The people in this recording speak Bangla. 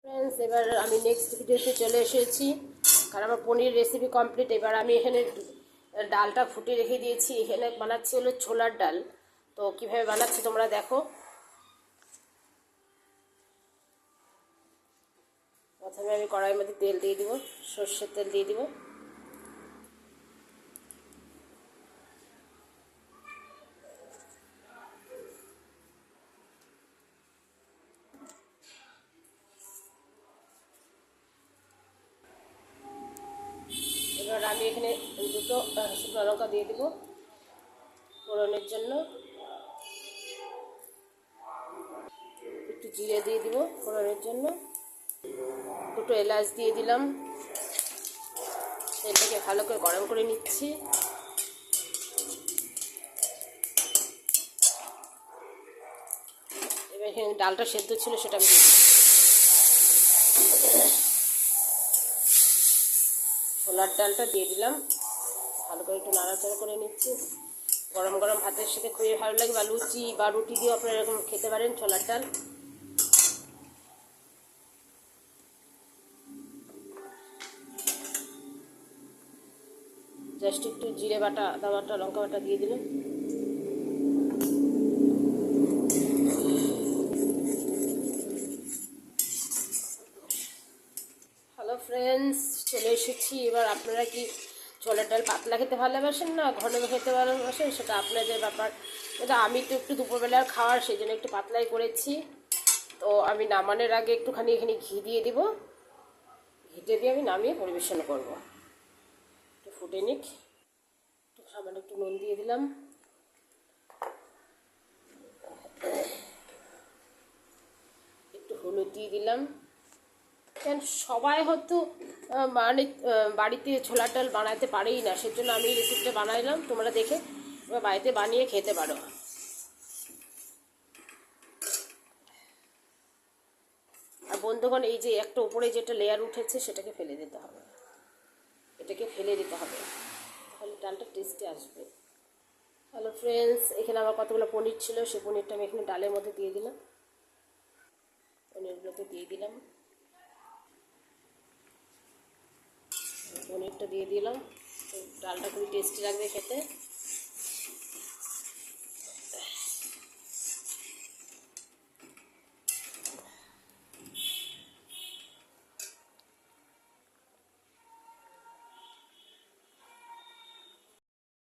फ्रेंड्स এবার আমি নেক্সট ভিডিওতে চলে এসেছি, কারণ আমার পনির রেসিপি কমপ্লিট। এবার আমি এখানে ডালটা ফুটে রেখে দিয়েছি। এখানে বানাচ্ছি হলো ছোলার ডাল। তো কিভাবে বানাচ্ছি তোমরা দেখো। প্রথমে আমি কড়াইয়ের মধ্যে তেল দিয়ে দিব, সর্ষের তেল দিয়ে দিব। এবার আমি এখানে দুটো শুকনো লঙ্কা দিয়ে দিব ফোড়নের জন্য। একটু জিরে দিয়ে দিব ফোড়নের জন্য। দুটো এলাচ দিয়ে দিলাম। তেলটাকে ভালো করে গরম করে নিচ্ছি। এবার এখানে ডালটা সেদ্ধ ছিল সেটা আমি দিয়ে দিচ্ছি। ছোলার ডালটা দিয়ে দিলাম, ভালো করে একটু নাড়াচাড়া করে নিচ্ছি। গরম গরম ভাতের সাথে খুবই ভালো লাগে, বা লুচি বা রুটি দিয়েও আপনারা এরকম খেতে পারেন ছোলার ডাল। জাস্ট একটু জিরে বাটা, আদা বাটা, লঙ্কা বাটা দিয়ে দিলাম। হ্যালো ফ্রেন্ডস, চলে এসেছি। এবার আপনারা কি ছোলার ডাল পাতলা খেতে ভালোবাসেন না ঘন খেতে ভালোবাসেন, সেটা আপনাদের ব্যাপার। এটা আমি তো একটু দুপুরবেলার খাওয়ার, সেই জন্য একটু পাতলাই করেছি। তো আমি নামানোর আগে একটুখানি এখানে ঘি দিয়ে দিব। ঘিটে দিয়ে আমি নামিয়ে পরিবেশন করব। একটু ফুটে নিক। একটু সামান্য একটু নুন দিয়ে দিলাম। একটু হলুদ দিয়ে দিলাম। কেন সবাই হয়তো মানে বাড়িতে ছোলার ডাল বানাতে পারেই না, সেজন্য আমি রেসিপিটা বানাইলাম। তোমরা দেখে বাড়িতে বানিয়ে খেতে পারো। আর বন্ধুগণ, এই যে একটা উপরে যেটা লেয়ার উঠেছে সেটাকে ফেলে দিতে হবে। এটাকে ফেলে দিতে হবে, তাহলে ডালটা টেস্টি আসবে। হ্যালো ফ্রেন্ডস, এখানে আমার কতগুলো পনির ছিল, সেই পনিরটা আমি এখানে ডালের মধ্যে দিয়ে দিলাম। পনিরগুলোকে দিয়ে দিলাম, পনিরটা দিয়ে দিলাম। ডালটা খুবই টেস্টি লাগবে খেতে।